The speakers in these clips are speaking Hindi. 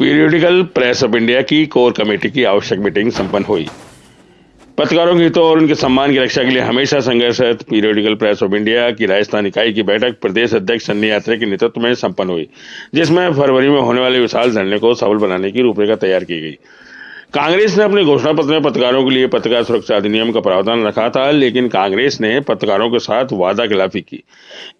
पीरियडिकल प्रेस ऑफ इंडिया की कोर कमेटी की आवश्यक मीटिंग संपन्न हुई। पत्रकारों के हितों और उनके सम्मान की रक्षा के लिए हमेशा संघर्षरत पीरियडिकल प्रेस ऑफ इंडिया की राजस्थान इकाई की बैठक प्रदेश अध्यक्ष सन्नी यात्रा के नेतृत्व में संपन्न हुई, जिसमें फरवरी में होने वाले विशाल धरने को सफल बनाने की रूपरेखा तैयार की गई। कांग्रेस ने अपने घोषणा पत्र में पत्रकारों के लिए पत्रकार सुरक्षा अधिनियम का प्रावधान रखा था, लेकिन कांग्रेस ने पत्रकारों के साथ वादा खिलाफी की।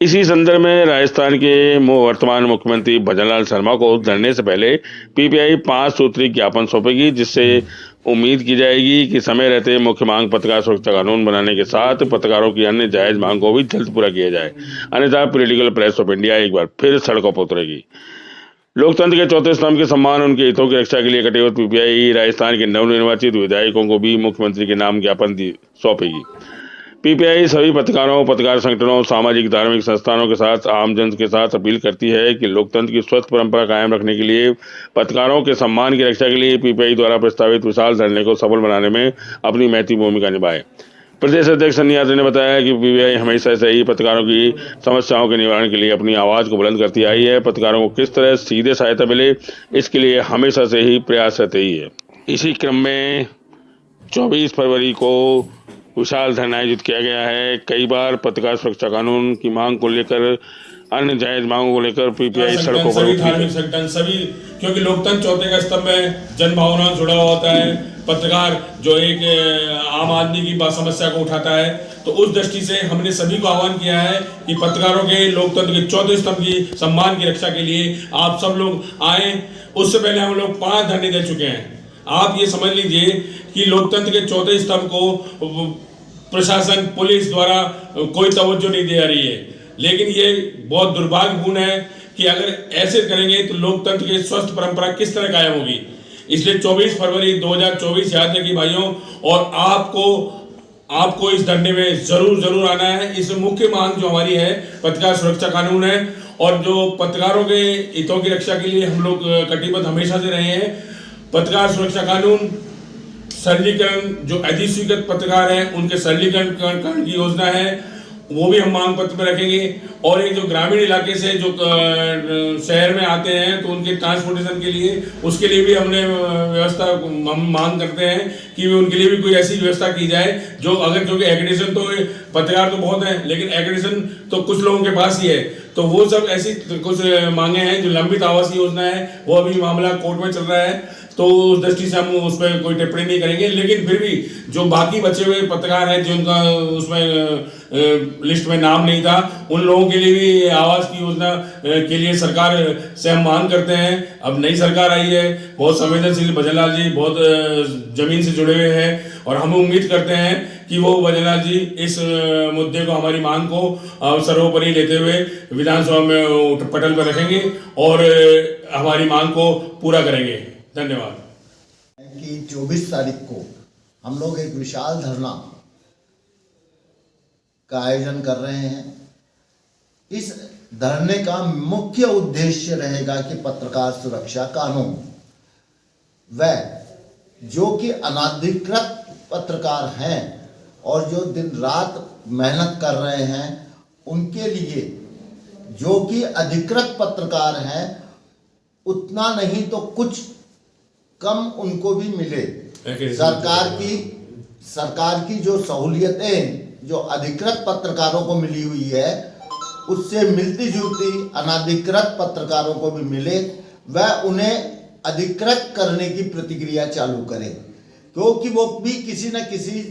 इसी संदर्भ में राजस्थान के वर्तमान मुख्यमंत्री भजनलाल शर्मा को धरने से पहले पीपीआई 5 सूत्री ज्ञापन सौंपेगी, जिससे उम्मीद की जाएगी कि समय रहते मुख्य मांग पत्रकार सुरक्षा कानून बनाने के साथ पत्रकारों की अन्य जायज मांग को भी जल्द पूरा किया जाए। अन्यथा पॉलिटिकल प्रेस ऑफ इंडिया एक बार फिर सड़कों पर उतरेगी। लोकतंत्र के चौथे स्तंभ के सम्मान, उनके हितों की रक्षा के लिए कटिबद्ध पीपीआई राजस्थान के नवनिर्वाचित विधायकों को भी मुख्यमंत्री के नाम ज्ञापन सौंपेगी। पीपीआई सभी पत्रकारों, पत्रकार संगठनों, सामाजिक धार्मिक संस्थानों के साथ आमजन के साथ अपील करती है कि लोकतंत्र की स्वस्थ परंपरा कायम रखने के लिए पत्रकारों के सम्मान की रक्षा के लिए पीपीआई द्वारा प्रस्तावित विशाल धरने को सफल बनाने में अपनी महत्वपूर्ण भूमिका निभाए। प्रदेश अध्यक्ष सन्नी यात्रा ने बताया कि पीपीआई हमेशा से ही पत्रकारों की समस्याओं के निवारण के लिए अपनी आवाज को बुलंद करती आई है। पत्रकारों को किस तरह सीधे सहायता मिले, इसके लिए हमेशा से ही प्रयासरत ही है। इसी क्रम में 24 फरवरी को विशाल धरना आयोजित किया गया है। कई बार पत्रकार सुरक्षा कानून की मांग को लेकर, अन्य जायज मांगों को लेकर पीपीआई सड़कों पर उतरी। धार्मिक संगठन सभी, क्योंकि लोकतंत्र चौथे का स्तंभ में जन भावना जुड़ा हुआ होता है। पत्रकार जो एक आम आदमी की समस्या को उठाता है, तो उस दृष्टि से हमने सभी को आह्वान किया है कि पत्रकारों के लोकतंत्र के चौथे स्तंभ की सम्मान की रक्षा के लिए आप सब लोग आए। उससे पहले हम लोग 5 धरने दे चुके हैं। आप ये समझ लीजिए कि लोकतंत्र के चौथे स्तंभ को प्रशासन, पुलिस द्वारा कोई तवज्जो नहीं दे रही है। लेकिन ये बहुत दुर्भाग्यपूर्ण है कि अगर ऐसे करेंगे तो लोकतंत्र की स्वस्थ परंपरा किस तरह कायम होगी। इसलिए 24 फरवरी 2024 याद रखिए भाइयों, और आपको इस धरने में जरूर आना है। इसमें मुख्य मांग जो हमारी है पत्रकार सुरक्षा कानून है, और जो पत्रकारों के हितों की रक्षा के लिए हम लोग कटिबद्ध हमेशा से रहे हैं। पत्रकार सुरक्षा कानून सरलीकरण, जो अधिस्वीकृत पत्रकार हैं उनके सरलीकरण की योजना है, वो भी हम मांग पत्र में रखेंगे। और एक जो ग्रामीण इलाके से जो शहर में आते हैं, तो उनके ट्रांसपोर्टेशन के लिए, उसके लिए भी हमने व्यवस्था हम मांग करते हैं कि उनके लिए भी कोई ऐसी व्यवस्था की जाए जो, अगर क्योंकि एक्रेडिटेशन तो पत्रकार तो बहुत हैं, लेकिन एक्रेडिटेशन तो कुछ लोगों के पास ही है, तो वो सब ऐसी कुछ मांगे हैं। जो लंबित आवास योजना है, वो अभी मामला कोर्ट में चल रहा है, तो उस दृष्टि से हम उस पर कोई टिप्पणी नहीं करेंगे। लेकिन फिर भी जो बाकी बचे हुए पत्रकार हैं जिनका उसमें लिस्ट में नाम नहीं था, उन लोगों के लिए भी आवास की योजना के लिए सरकार से हम मांग करते हैं। अब नई सरकार आई है, बहुत संवेदनशील भजनलाल जी बहुत जमीन से जुड़े हुए हैं, और हम उम्मीद करते हैं कि वो भजनलाल जी इस मुद्दे को, हमारी मांग को सर्वोपरि लेते हुए विधानसभा में पटल पर रखेंगे और हमारी मांग को पूरा करेंगे। धन्यवाद। कि 24 तारीख को हम लोग एक विशाल धरना का आयोजन कर रहे हैं। इस धरने का मुख्य उद्देश्य रहेगा कि पत्रकार सुरक्षा कानून, वह जो कि अनाधिकृत पत्रकार हैं और जो दिन रात मेहनत कर रहे हैं, उनके लिए जो कि अधिकृत पत्रकार हैं, उतना नहीं तो कुछ कम उनको भी मिले। सरकार की जो सहूलियतें जो अधिकृत पत्रकारों को मिली हुई है, उससे मिलती जुलती अनाधिकृत पत्रकारों को भी मिले, वह उन्हें अधिकृत करने की प्रतिक्रिया चालू करें, क्योंकि वो भी किसी न किसी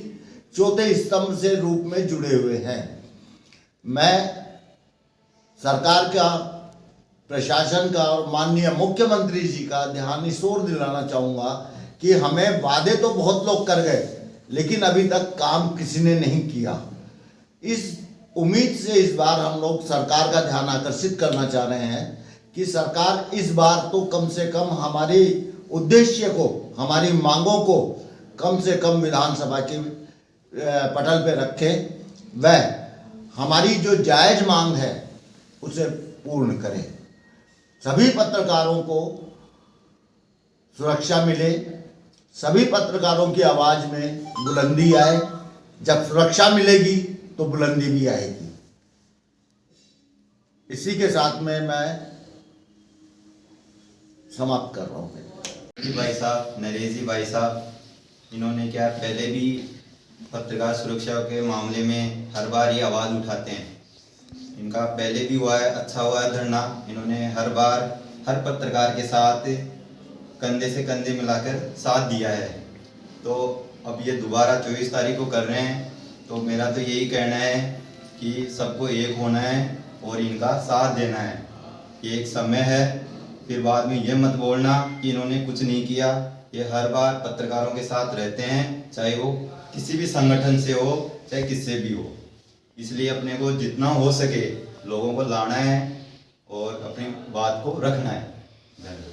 चौथे स्तंभ से रूप में जुड़े हुए हैं। मैं सरकार का, प्रशासन का और माननीय मुख्यमंत्री जी का ध्यान इस ओर दिलाना चाहूँगा कि हमें वादे तो बहुत लोग कर गए, लेकिन अभी तक काम किसी ने नहीं किया। इस उम्मीद से इस बार हम लोग सरकार का ध्यान आकर्षित करना चाह रहे हैं कि सरकार इस बार तो कम से कम हमारी उद्देश्य को, हमारी मांगों को कम से कम विधानसभा के पटल पे रखे, वह हमारी जो जायज मांग है उसे पूर्ण करें। सभी पत्रकारों को सुरक्षा मिले, सभी पत्रकारों की आवाज में बुलंदी आए। जब सुरक्षा मिलेगी तो बुलंदी भी आएगी। इसी के साथ में मैं समाप्त कर रहा हूँ। जी भाई साहब, नरेश जी भाई साहब, इन्होंने क्या पहले भी पत्रकार सुरक्षा के मामले में हर बार ये आवाज़ उठाते हैं। इनका पहले भी हुआ है, अच्छा हुआ है धरना। इन्होंने हर बार हर पत्रकार के साथ कंधे से कंधे मिलाकर साथ दिया है। तो अब ये दोबारा 24 तारीख को कर रहे हैं, तो मेरा तो यही कहना है कि सबको एक होना है और इनका साथ देना है। ये एक समय है, फिर बाद में ये मत बोलना कि इन्होंने कुछ नहीं किया। ये हर बार पत्रकारों के साथ रहते हैं, चाहे वो किसी भी संगठन से हो, चाहे किससे भी हो। इसलिए अपने को जितना हो सके लोगों को लाना है और अपनी बात को रखना है। धन्यवाद।